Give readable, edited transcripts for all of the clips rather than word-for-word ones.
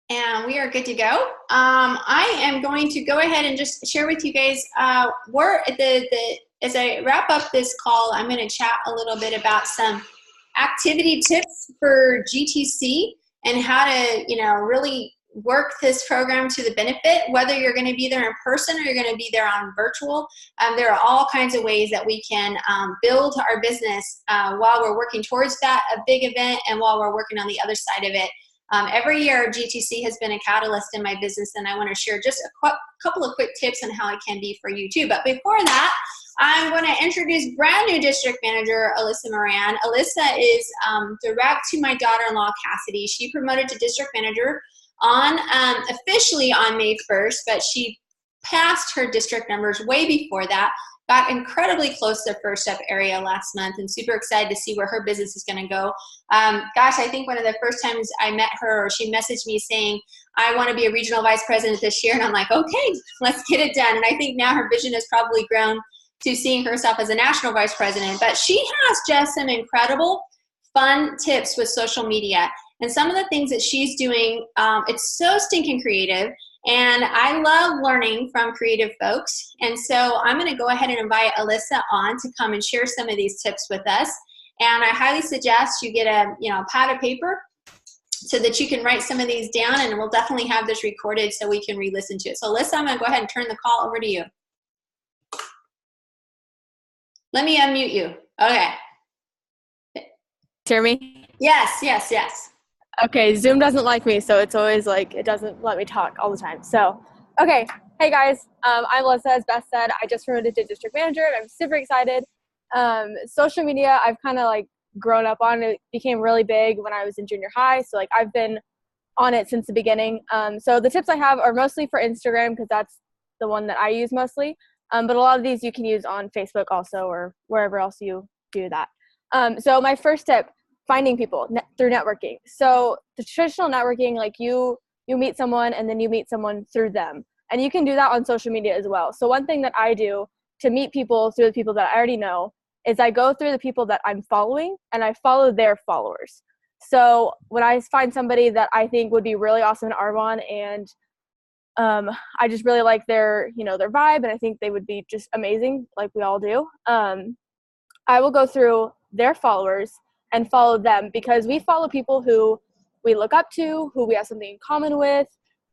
And we are good to go. I am going to go ahead and just share with you guys. We're at as I wrap up this call, I'm going to chat a little bit about some activity tips for GTC and how to, really work this program to the benefit, whether you're going to be there in person or you're going to be there on virtual. There are all kinds of ways that we can build our business while we're working towards a big event and while we're working on the other side of it. Every year, GTC has been a catalyst in my business, and I want to share just a couple of quick tips on how it can be for you too. But before that, I'm going to introduce brand new district manager, Alyssa Moran. Alyssa is direct to my daughter-in-law, Cassidy. She promoted to district manager on officially on May 1st, but she passed her district numbers way before that. Got incredibly close to first step area last month and super excited to see where her business is going to go. Gosh, I think one of the first times I met her, or she messaged me saying, I want to be a regional vice president this year. And I'm like, okay, let's get it done. And I think now her vision has probably grown to seeing herself as a national vice president. But she has just some incredible fun tips with social media. And some of the things that she's doing, it's so stinking creative. And I love learning from creative folks. And so I'm going to go ahead and invite Alyssa on to come and share some of these tips with us. And I highly suggest you get a pad of paper so that you can write some of these down, and we'll definitely have this recorded so we can re-listen to it. So Alyssa, I'm going to go ahead and turn the call over to you. Let me unmute you. Okay. Hear me? Yes, yes, yes. Okay, Zoom doesn't like me, so it's always like it doesn't let me talk all the time. So, okay, hey guys, I'm Alyssa. As Beth said, I just promoted to district manager, and I'm super excited. Social media, I've kind of like grown up on. It became really big when I was in junior high, so like I've been on it since the beginning. So the tips I have are mostly for Instagram because that's the one that I use mostly. But a lot of these you can use on Facebook also, or wherever else you do that. So my first tip, finding people through networking. So the traditional networking, like you meet someone and then you meet someone through them. And you can do that on social media as well. So one thing that I do to meet people through the people that I already know is I go through the people that I'm following and I follow their followers. So when I find somebody that I think would be really awesome in Arbonne and I just really like their vibe and I think they would be just amazing like we all do, I will go through their followers and follow them because we follow people who we look up to, who we have something in common with,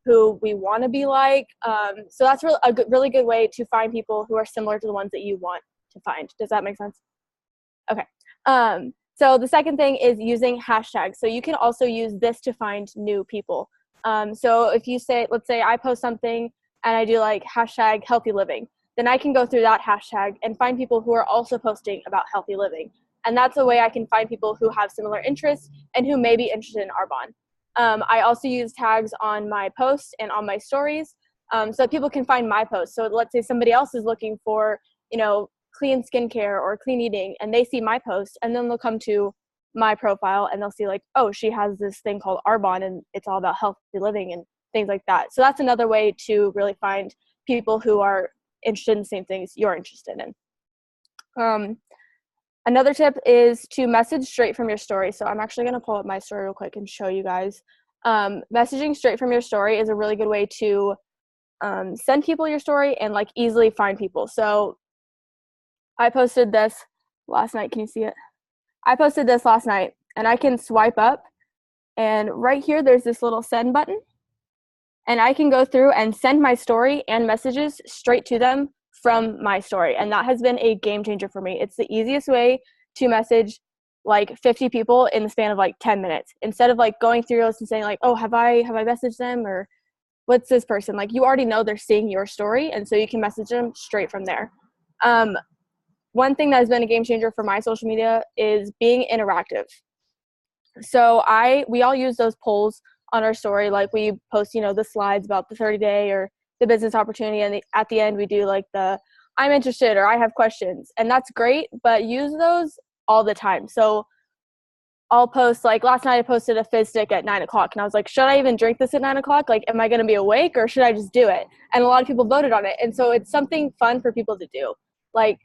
who we want to be like. So that's a really good way to find people who are similar to the ones that you want to find. Does that make sense? Okay. So the second thing is using hashtags. So you can also use this to find new people. So if you say, let's say I post something and I do like hashtag healthy living, then I can go through that hashtag and find people who are also posting about healthy living. And that's a way I can find people who have similar interests and who may be interested in Arbonne. I also use tags on my posts and on my stories so that people can find my posts. So let's say somebody else is looking for, clean skincare or clean eating, and they see my post, and then they'll come to my profile and they'll see like, oh, she has this thing called Arbonne and it's all about healthy living and things like that. So that's another way to really find people who are interested in the same things you're interested in. Another tip is to message straight from your story. So I'm actually going to pull up my story real quick and show you guys. Messaging straight from your story is a really good way to send people your story and like easily find people. So I posted this last night. Can you see it? I posted this last night and I can swipe up and right here there's this little send button and I can go through and send my story and messages straight to them from my story. And that has been a game changer for me. It's the easiest way to message like 50 people in the span of like 10 minutes instead of like going through this and saying like, oh, have I messaged them or what's this person? Like you already know they're seeing your story. And so you can message them straight from there. One thing that has been a game changer for my social media is being interactive. So we all use those polls on our story. Like we post, the slides about the 30-day or the business opportunity. And at the end, we do like the I'm interested or I have questions. And that's great, but use those all the time. So I'll post, like last night I posted a fizz stick at 9:00 and I was like, should I even drink this at 9:00? Like, am I going to be awake or should I just do it? And a lot of people voted on it. And so it's something fun for people to do. Like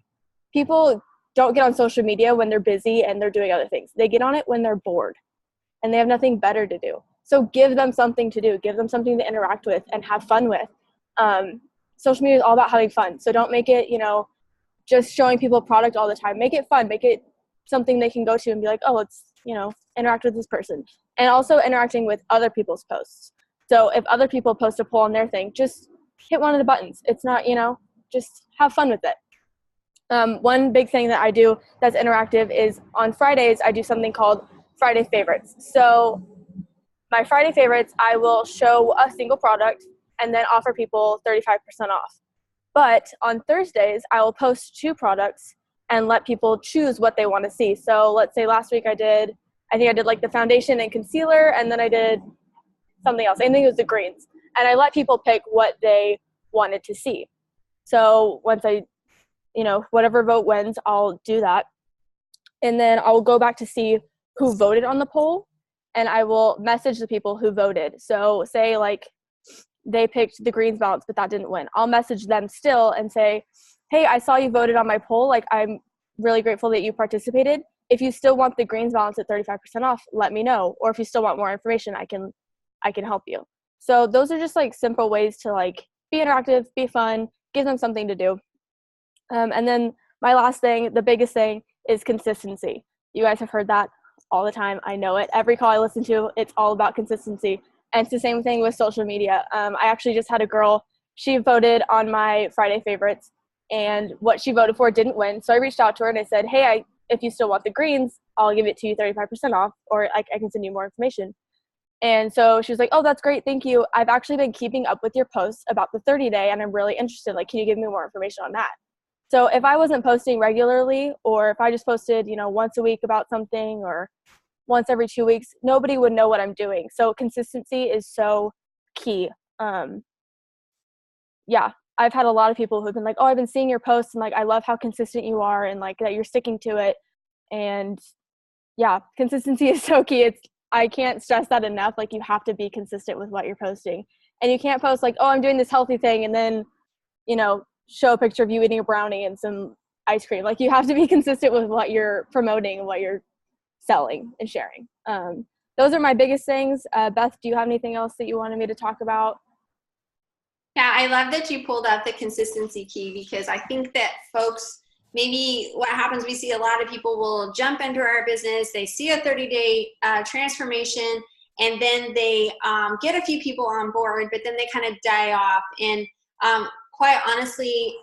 people don't get on social media when they're busy and they're doing other things. They get on it when they're bored and they have nothing better to do. So give them something to do, give them something to interact with and have fun with. Social media is all about having fun. So don't make it, just showing people a product all the time. Make it fun, make it something they can go to and be like, oh, let's, interact with this person. And also interacting with other people's posts. So if other people post a poll on their thing, just hit one of the buttons. It's not, just have fun with it. One big thing that I do that's interactive is on Fridays, I do something called Friday favorites. So my Friday favorites, I will show a single product and then offer people 35% off. But on Thursdays, I will post 2 products and let people choose what they want to see. So let's say last week I think I did like the foundation and concealer, and then I did something else. I think it was the greens. And I let people pick what they wanted to see. So once whatever vote wins, I'll do that. And then I'll go back to see who voted on the poll, and I will message the people who voted. So say like they picked the greens balance, but that didn't win. I'll message them still and say, hey, I saw you voted on my poll. Like, I'm really grateful that you participated. If you still want the greens balance at 35% off, let me know. Or if you still want more information, I can help you. So those are just like simple ways to like be interactive, be fun, give them something to do. And then my last thing, the biggest thing, is consistency. You guys have heard that all the time. I know it. Every call I listen to, it's all about consistency. And it's the same thing with social media. I actually just had a girl, she voted on my Friday favorites, and what she voted for didn't win. So I reached out to her and I said, hey, if you still want the greens, I'll give it to you 35% off, or I can send you more information. And so she was like, oh, that's great. Thank you. I've actually been keeping up with your posts about the 30-day, and I'm really interested. Like, can you give me more information on that? So if I wasn't posting regularly, or if I just posted, once a week about something, or once every 2 weeks, nobody would know what I'm doing. So consistency is so key. Yeah, I've had a lot of people who've been like, oh, I've been seeing your posts, and like, I love how consistent you are, and like that you're sticking to it. And yeah, consistency is so key. I can't stress that enough. Like, you have to be consistent with what you're posting, and you can't post like, oh, I'm doing this healthy thing, and then, show a picture of you eating a brownie and some ice cream. Like, you have to be consistent with what you're promoting and what you're selling and sharing. Those are my biggest things. Beth, do you have anything else that you wanted me to talk about? Yeah, I love that you pulled out the consistency key, because I think that folks, maybe what happens, we see a lot of people will jump into our business, they see a 30-day transformation, and then they get a few people on board, but then they kind of die off. And quite honestly,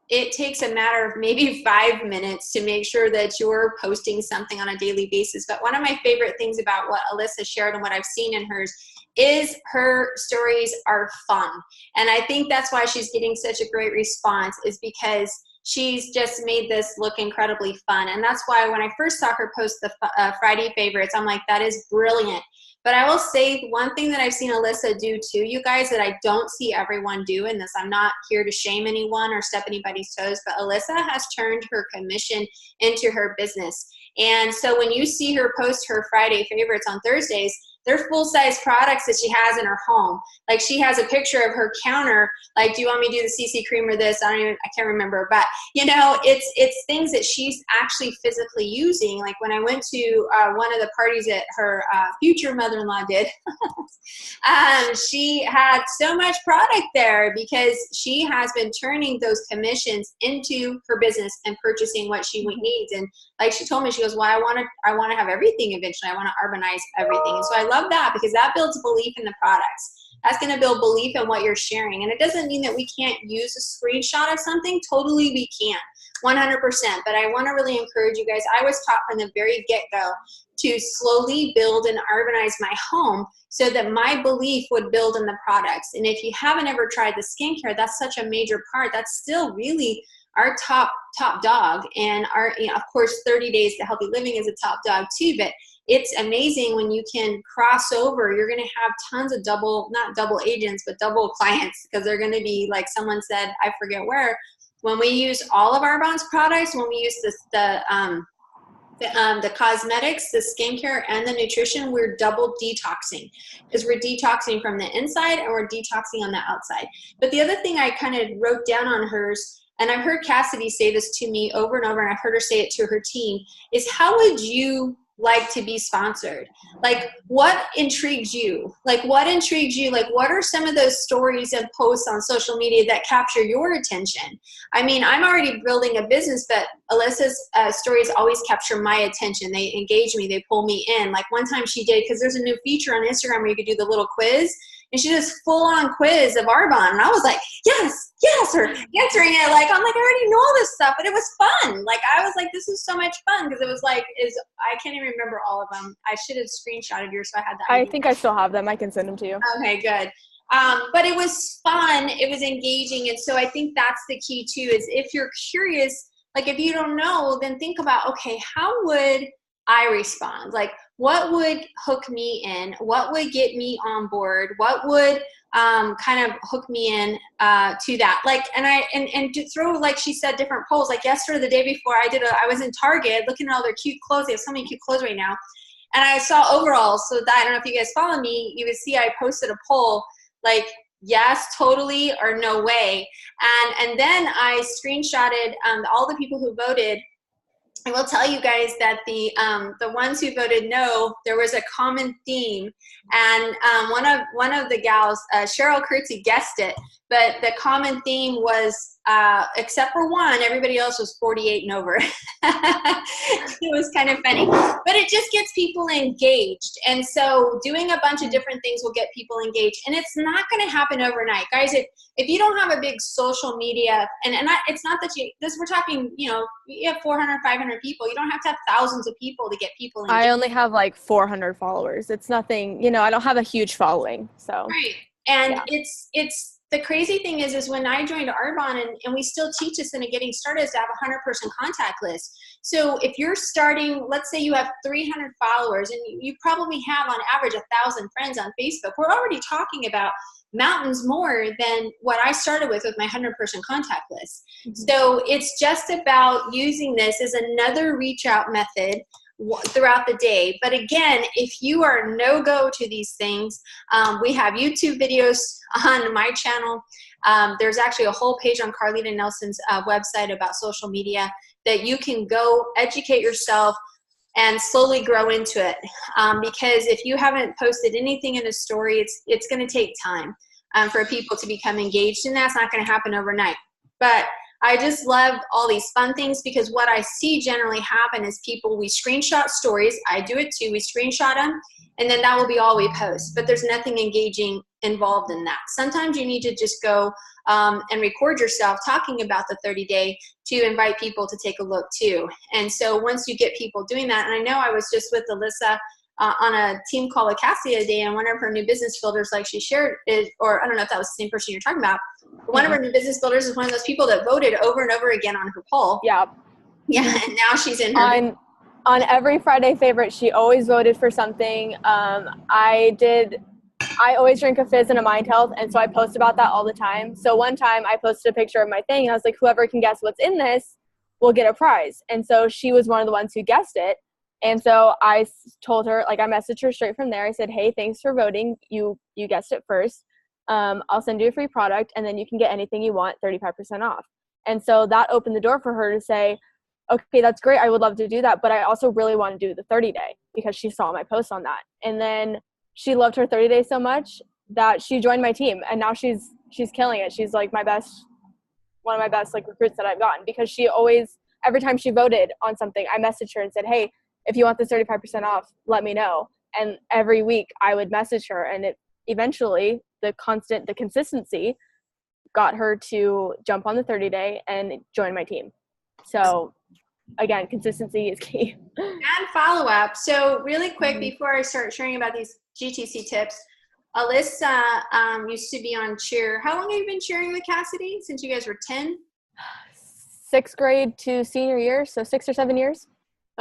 it takes a matter of maybe 5 minutes to make sure that you're posting something on a daily basis. But one of my favorite things about what Alyssa shared and what I've seen in hers is her stories are fun. And I think that's why she's getting such a great response, is because she's just made this look incredibly fun. And that's why when I first saw her post the Friday favorites, I'm like, that is brilliant. But I will say one thing that I've seen Alyssa do too, you guys, that I don't see everyone do in this. I'm not here to shame anyone or step anybody's toes, but Alyssa has turned her commission into her business. And so when you see her post her Friday favorites on Thursdays, they're full-size products that she has in her home. Like, she has a picture of her counter, like, do you want me to do the CC cream or this? I can't remember. But, it's things that she's actually physically using. Like, when I went to one of the parties that her future mother-in-law did, she had so much product there because she has been turning those commissions into her business and purchasing what she needs. And like she told me, she goes, well, I want to have everything eventually. I want to urbanize everything. And so I love that, because that builds belief in the products. That's going to build belief in what you're sharing. And it doesn't mean that we can't use a screenshot of something. Totally we can, 100%. But I want to really encourage you guys. I was taught from the very get-go to slowly build and urbanize my home so that my belief would build in the products. And if you haven't ever tried the skincare, that's such a major part. That's still really our top dog. And our, of course, 30 days to healthy living is a top dog too. But it's amazing when you can cross over. You're going to have tons of not double agents, but double clients, because they're going to be, like someone said, I forget where, when we use all of our Bounce products, when we use the cosmetics, the skincare, and the nutrition, we're double detoxing, because we're detoxing from the inside and we're detoxing on the outside. But the other thing I kind of wrote down on hers, and I've heard Cassidy say this to me over and over, and I've heard her say it to her team, is how would you like to be sponsored? Like, what intrigues you? Like, what intrigues you? Like, what are some of those stories and posts on social media that capture your attention? I mean, I'm already building a business, but Alyssa's stories always capture my attention. They engage me. They pull me in. Like one time she did, because there's a new feature on Instagram where you could do the little quiz, and she does full-on quiz of Arbonne, and I was like, yes, or answering it like, I'm like, I already know all this stuff, but it was fun. Like, I was like, this is so much fun, because it was like, I can't even remember all of them. I should have screenshotted yours, so I had that. I think I still have them. I can send them to you. Okay, good. But it was fun. It was engaging, and so I think that's the key too. Is if you're curious, like if you don't know, then think about, okay, how would I respond? Like, what would hook me in? What would get me on board? What would kind of hook me in to that? Like, and to throw, like she said, different polls. Like yesterday, the day before, I was in Target looking at all their cute clothes. They have so many cute clothes right now, and I saw overalls. So that, I don't know if you guys follow me, you would see I posted a poll like, yes, totally, or no way. And then I screenshotted of the people who voted. I will tell you guys that the ones who voted no, there was a common theme, and one of the gals, Cheryl Kurtzy, guessed it. But the common theme was, except for one, everybody else was 48 and over. It was kind of funny, but it just gets people engaged. And so doing a bunch of different things will get people engaged, and it's not going to happen overnight, guys. If you don't have a big social media, it's not that we're talking, you have 400, 500 people. You don't have to have thousands of people to get people engaged. I only have like 400 followers. It's nothing, I don't have a huge following. So right. And yeah. it's the crazy thing is when I joined Arbonne, and we still teach this in a getting started, is to have a 100-person contact list. So if you're starting, let's say you have 300 followers, and you probably have on average 1,000 friends on Facebook. We're already talking about mountains more than what I started with my 100-person contact list. Mm-hmm. So it's just about using this as another reach out method throughout the day. But again, if you are no-go to these things, we have YouTube videos on my channel. There's actually a whole page on Carlita Nelson's website about social media that you can go educate yourself and slowly grow into it. Because if you haven't posted anything in a story, it's going to take time for people to become engaged, and that's not going to happen overnight. But I just love all these fun things, because what I see generally happen is we screenshot stories. I do it too. We screenshot them, and then that will be all we post. But there's nothing engaging involved in that. Sometimes you need to just go and record yourself talking about the 30-day to invite people to take a look too. And so once you get people doing that, and I know I was just with Alyssa on a team call with Cassie the other day, and one of her new business builders, like she shared it, or I don't know if that was the same person you're talking about, but one of her new business builders is one of those people that voted over and over again on her poll. Yeah. Yeah, and now she's in her on every Friday favorite, she always voted for something. I always drink a fizz and a Mind Health, and so I post about that all the time. So one time I posted a picture of my thing, and I was like, whoever can guess what's in this will get a prize. And so she was one of the ones who guessed it. And so I told her, like, I messaged her straight from there. I said, hey, thanks for voting. You guessed it first. I'll send you a free product, and then you can get anything you want 35% off. And so that opened the door for her to say, okay, that's great. I would love to do that. But I also really want to do the 30-day, because she saw my post on that. And then she loved her 30-day so much that she joined my team. And now she's killing it. She's like one of my best like recruits that I've gotten, because she always, every time she voted on something, I messaged her and said, hey, if you want this 35% off, let me know. And every week I would message her, and it eventually, the consistency got her to jump on the 30-day and join my team. So again, consistency is key. And follow up. So really quick, before I start sharing about these GTC tips, Alyssa used to be on cheer. How long have you been cheering with Cassidy? Since you guys were 10? 6th grade to senior year, so 6 or 7 years.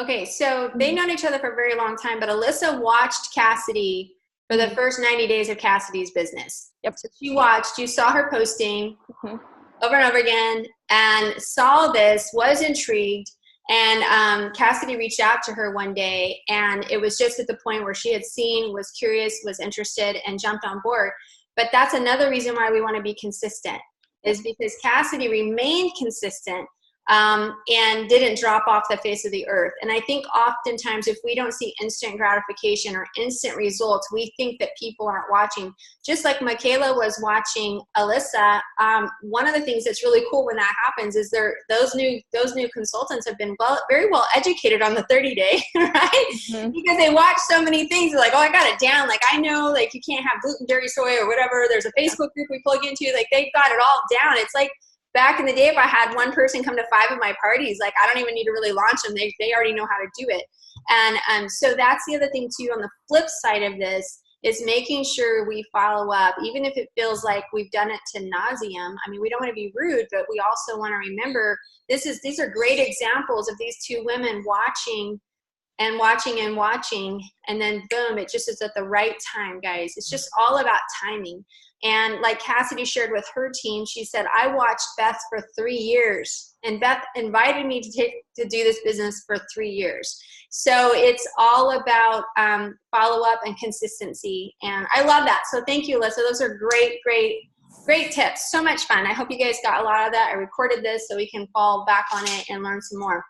Okay, so they've known each other for a very long time, but Alyssa watched Cassidy for the first 90 days of Cassidy's business. Yep. So you saw her posting over and over again, and saw this, was intrigued, and Cassidy reached out to her one day, and it was just at the point where she had seen, was curious, was interested, and jumped on board. But that's another reason why we want to be consistent, is because Cassidy remained consistent and didn't drop off the face of the earth. And I think oftentimes if we don't see instant gratification or instant results, we think that people aren't watching. Just like Michaela was watching Alyssa, one of the things that's really cool when that happens is those new consultants have been very well educated on the 30-day, right? Mm-hmm. Because they watch so many things. They're like, oh, I got it down. Like, I know, like, you can't have gluten, dairy, soy, or whatever. There's a Facebook group we plug into. Like, they've got it all down. It's like, back in the day, if I had one person come to 5 of my parties, like, I don't even need to really launch them. They already know how to do it. And so that's the other thing too, on the flip side of this, is making sure we follow up, even if it feels like we've done it to nauseum. I mean, we don't want to be rude, but we also want to remember these are great examples of these two women watching, and then boom, it just is at the right time, guys. It's just all about timing. And like Cassidy shared with her team, she said, I watched Beth for 3 years, and Beth invited me to do this business for 3 years. So it's all about follow-up and consistency. And I love that. So thank you, Alyssa. Those are great tips. So much fun. I hope you guys got a lot of that. I recorded this so we can fall back on it and learn some more.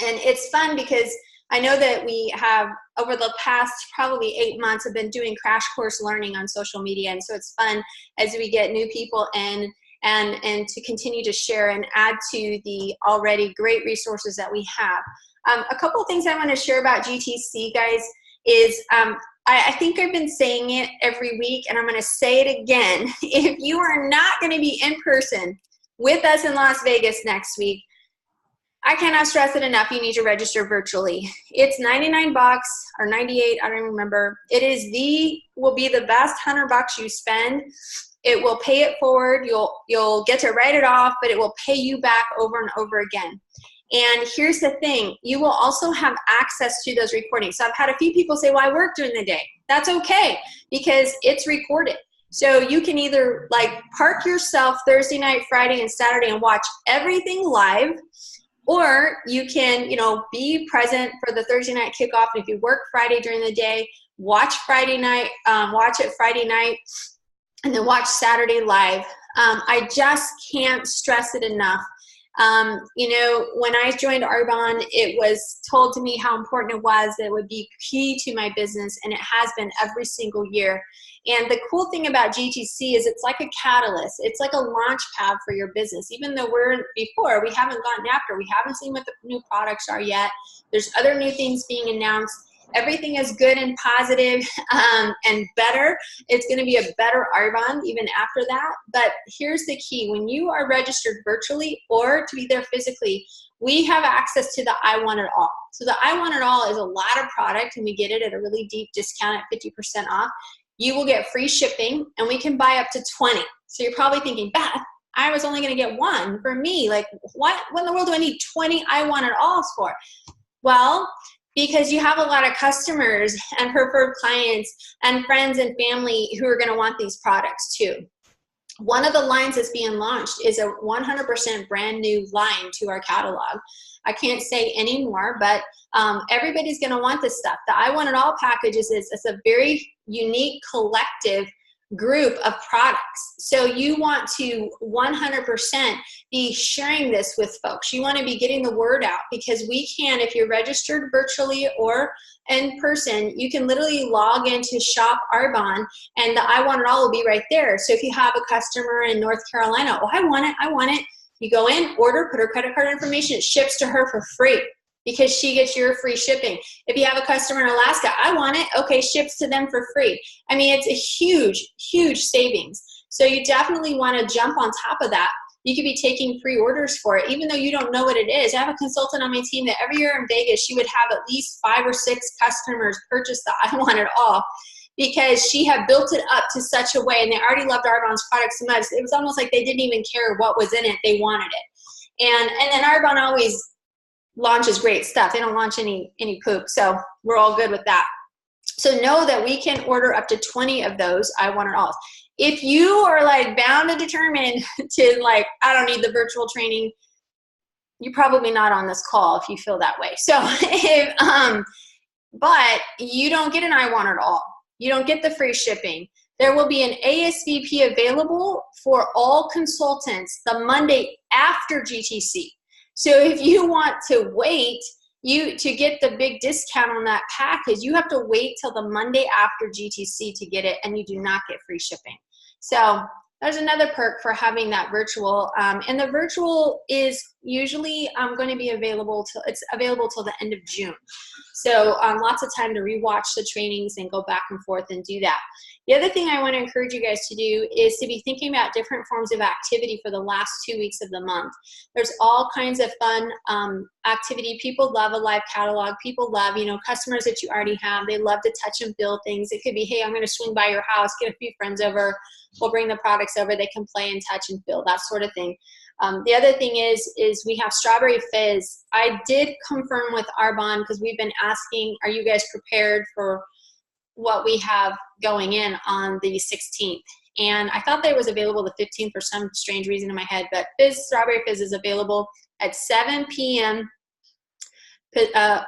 And it's fun because I know that we have, over the past probably 8 months, have been doing crash course learning on social media. And so it's fun as we get new people in and to continue to share and add to the already great resources that we have. A couple of things I want to share about GTC, guys, is I think I've been saying it every week, and I'm going to say it again. If you are not going to be in person with us in Las Vegas next week, I cannot stress it enough. You need to register virtually. It's $99 or $98. I don't even remember. Will be the best $100 you spend. It will pay it forward. You'll get to write it off, but it will pay you back over and over again. And here's the thing. You will also have access to those recordings. So I've had a few people say, well, I work during the day. That's okay, because it's recorded. So you can either like park yourself Thursday night, Friday, and Saturday and watch everything live, or you can, be present for the Thursday night kickoff. And if you work Friday during the day, watch Friday night, watch it Friday night, and then watch Saturday live. I just can't stress it enough. When I joined Arbonne, it was told to me how important it was. That it would be key to my business, and it has been every single year. And the cool thing about GTC is it's like a catalyst. It's like a launch pad for your business. Even though we haven't gotten after, we haven't seen what the new products are yet. There's other new things being announced. Everything is good and positive and better. It's going to be a better Arbonne even after that. But here's the key. When you are registered virtually or to be there physically, we have access to the I Want It All. So the I Want It All is a lot of product, and we get it at a really deep discount at 50% off. You will get free shipping, and we can buy up to 20. So you're probably thinking, Beth, I was only going to get one. For me, like, what in the world do I need 20 I Want It Alls for? Well, because you have a lot of customers and preferred clients and friends and family who are going to want these products too. One of the lines that's being launched is a 100% brand new line to our catalog. I can't say any more, but everybody's going to want this stuff. The I Want It All packages is a very unique collective group of products. So you want to 100% be sharing this with folks. You want to be getting the word out, because we can, if you're registered virtually or in person, you can literally log into Shop Arbonne, and the I Want It All will be right there. So if you have a customer in North Carolina, oh, I want it. You go in, order, put her credit card information, it ships to her for free, because she gets your free shipping. If you have a customer in Alaska, I want it, okay, ships to them for free. I mean, it's a huge, huge savings. So you definitely want to jump on top of that. You could be taking pre-orders for it, even though you don't know what it is. I have a consultant on my team that every year in Vegas, she would have at least 5 or 6 customers purchase the I Want It All, because she had built it up to such a way, and they already loved Arbonne's products so much. It was almost like they didn't even care what was in it. They wanted it. And then Arbonne always launches great stuff. They don't launch any poop, so we're all good with that. So know that we can order up to 20 of those I Want It Alls. If you are like bound and determined to like, I don't need the virtual training, you're probably not on this call if you feel that way. So but you don't get an I Want It All. You don't get the free shipping. There will be an ASVP available for all consultants the Monday after GTC. So if you want to wait, to get the big discount on that package, you have to wait till the Monday after GTC to get it, and you do not get free shipping. So there's another perk for having that virtual, and the virtual is usually going to be available till the end of June. So lots of time to rewatch the trainings and go back and forth and do that. The other thing I want to encourage you guys to do is to be thinking about different forms of activity for the last 2 weeks of the month. There's all kinds of fun activity. People love a live catalog. People love, customers that you already have. They love to touch and feel things. It could be, hey, I'm going to swing by your house, get a few friends over. We'll bring the products over. They can play and touch and feel, that sort of thing. The other thing is we have Strawberry Fizz. I did confirm with Arbonne because we've been asking, are you guys prepared for what we have going in on the 16th? And I thought that it was available the 15th for some strange reason in my head, but Strawberry Fizz is available at 7 p.m.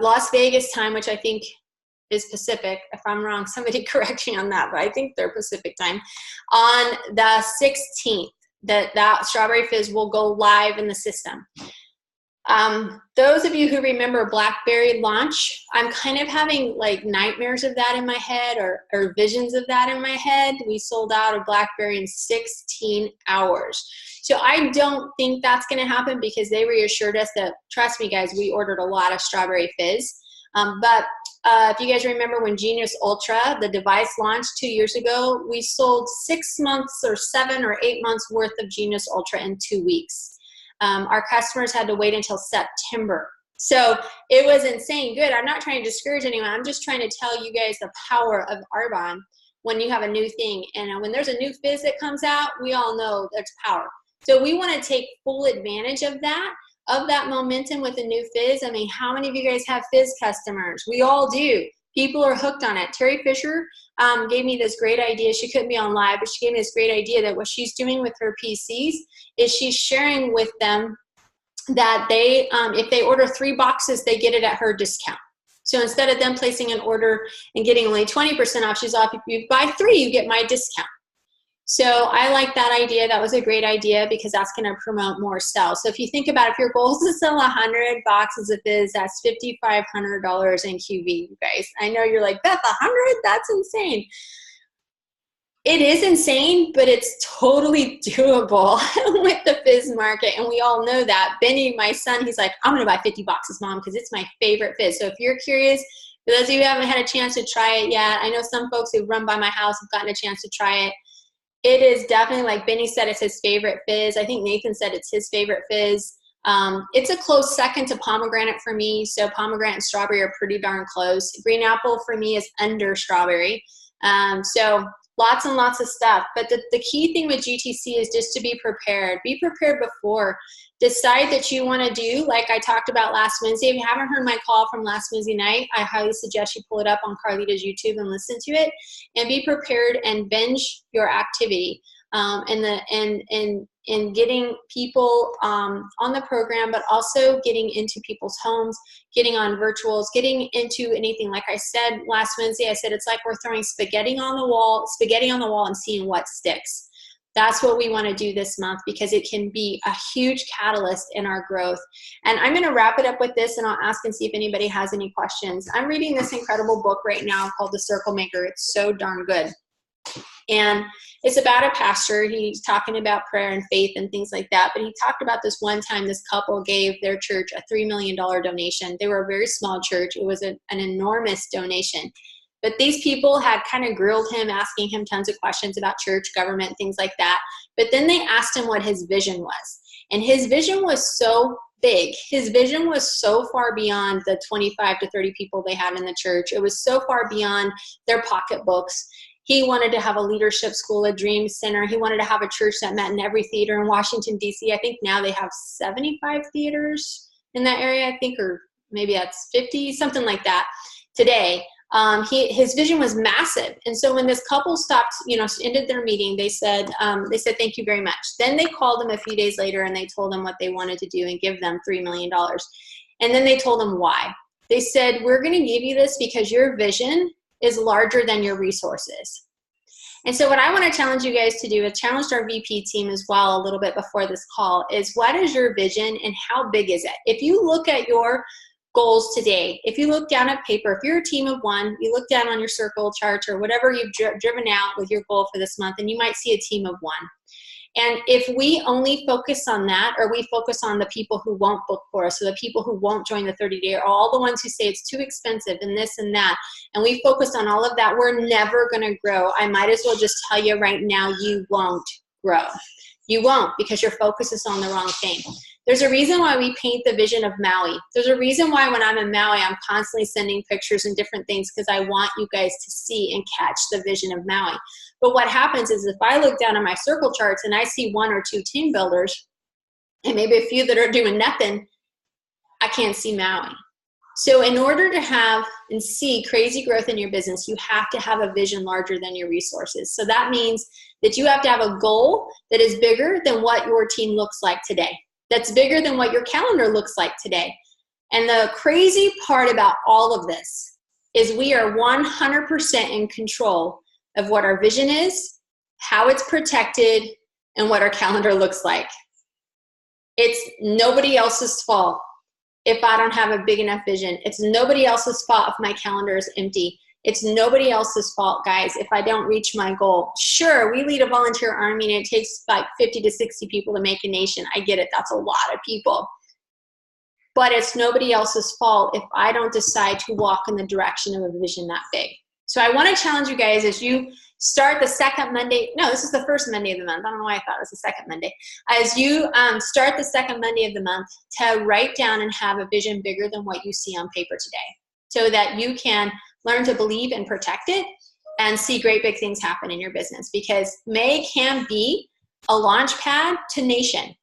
Las Vegas time, which I think is Pacific. If I'm wrong, somebody correct me on that, but I think they're Pacific time. On the 16th, that Strawberry Fizz will go live in the system. Those of you who remember BlackBerry launch, I'm kind of having like nightmares of that in my head or visions of that in my head. We sold out of BlackBerry in 16 hours. So I don't think that's going to happen because they reassured us that, trust me guys, we ordered a lot of Strawberry Fizz. But if you guys remember when Genius Ultra, the device launched 2 years ago, we sold 6 months or 7 or 8 months worth of Genius Ultra in 2 weeks. Our customers had to wait until September. So it was insane good. I'm not trying to discourage anyone. I'm just trying to tell you guys the power of Arbonne when you have a new thing. And when there's a new fizz that comes out, we all know there's power. So we want to take full advantage of that momentum with a new fizz. I mean, how many of you guys have fizz customers? We all do. People are hooked on it. Terry Fisher gave me this great idea. She couldn't be on live, but she gave me this great idea that what she's doing with her PCs is she's sharing with them that they, if they order 3 boxes, they get it at her discount. So instead of them placing an order and getting only 20% off, she's off. If you buy 3, you get my discount. So I like that idea. That was a great idea because that's going to promote more sales. So if you think about if your goal is to sell 100 boxes of Fizz, that's $5,500 in QV, you guys. I know you're like, Beth, 100? That's insane. It is insane, but it's totally doable with the Fizz market, and we all know that. Benny, my son, he's like, I'm going to buy 50 boxes, Mom, because it's my favorite Fizz. So if you're curious, for those of you who haven't had a chance to try it yet, I know some folks who run by my house have gotten a chance to try it. It is definitely, like Benny said, it's his favorite Fizz. I think Nathan said it's his favorite Fizz. It's a close second to pomegranate for me. So pomegranate and strawberry are pretty darn close. Green apple for me is under strawberry. So lots and lots of stuff. But the key thing with GTC is just to be prepared. Be prepared before. Decide that you want to do, like I talked about last Wednesday. If you haven't heard my call from last Wednesday night, I highly suggest you pull it up on Carlita's YouTube and listen to it. And be prepared and binge your activity. And getting people on the program, but also getting into people's homes, getting on virtuals, getting into anything. Like I said last Wednesday, I said it's like we're throwing spaghetti on the wall and seeing what sticks. That's what we want to do this month because it can be a huge catalyst in our growth. And I'm going to wrap it up with this, and I'll ask and see if anybody has any questions. I'm reading this incredible book right now called The Circle Maker. It's so darn good. And it's about a pastor. He's talking about prayer and faith and things like that. But he talked about this one time this couple gave their church a $3 million donation. They were a very small church. It was an enormous donation. But these people had kind of grilled him, asking him tons of questions about church, government, things like that. But then they asked him what his vision was. And his vision was so big. His vision was so far beyond the 25 to 30 people they had in the church. It was so far beyond their pocketbooks. He wanted to have a leadership school, a dream center. He wanted to have a church that met in every theater in Washington, D.C. I think now they have 75 theaters in that area, I think, or maybe that's 50, something like that today. His vision was massive. And so when this couple stopped, ended their meeting, they said, thank you very much. Then they called him a few days later and they told him what they wanted to do and give them $3 million. And then they told him why. They said, we're going to give you this because your vision is larger than your resources. And so what I want to challenge you guys to do, I challenged our VP team as well a little bit before this call, is what is your vision and how big is it? If you look at your goals today, if you look down at paper, if you're a team of one, you look down on your circle chart or whatever you've driven out with your goal for this month, and you might see a team of one. And if we only focus on that, or we focus on the people who won't book for us, or the people who won't join the 30-day, or all the ones who say it's too expensive and this and that, and we focus on all of that, we're never going to grow. I might as well just tell you right now, you won't grow. You won't, because your focus is on the wrong thing. There's a reason why we paint the vision of Maui. There's a reason why when I'm in Maui, I'm constantly sending pictures and different things, because I want you guys to see and catch the vision of Maui. But what happens is if I look down at my circle charts and I see 1 or 2 team builders and maybe a few that are doing nothing, I can't see Maui. So in order to have and see crazy growth in your business, you have to have a vision larger than your resources. So that means that you have to have a goal that is bigger than what your team looks like today. That's bigger than what your calendar looks like today. And the crazy part about all of this is we are 100% in control of what our vision is, how it's protected, and what our calendar looks like. It's nobody else's fault if I don't have a big enough vision. It's nobody else's fault if my calendar is empty. It's nobody else's fault, guys, if I don't reach my goal. Sure, we lead a volunteer army and it takes like 50 to 60 people to make a nation. I get it. That's a lot of people. But it's nobody else's fault if I don't decide to walk in the direction of a vision that big. So I want to challenge you guys as you start the second Monday. No, this is the first Monday of the month. I don't know why I thought it was the second Monday. As you start the second Monday of the month, to write down and have a vision bigger than what you see on paper today, so that you can learn to believe and protect it and see great big things happen in your business. Because May can be a launch pad to nation,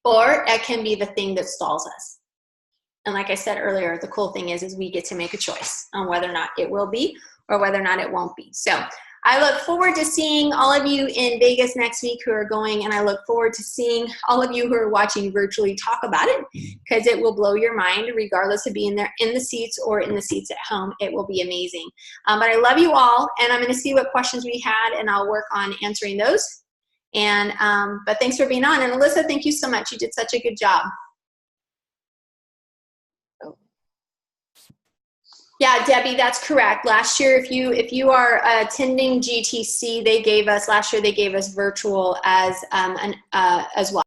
or it can be the thing that stalls us. And like I said earlier, the cool thing is we get to make a choice on whether or not it will be or whether or not it won't be. So I look forward to seeing all of you in Vegas next week who are going, and I look forward to seeing all of you who are watching virtually talk about it, because it will blow your mind regardless of being there in the seats or in the seats at home. It will be amazing. But I love you all, and I'm going to see what questions we had, and I'll work on answering those. And but thanks for being on. And Alyssa, thank you so much. You did such a good job. Yeah, Debbie, that's correct. Last year, if you are attending GTC, last year they gave us virtual as well.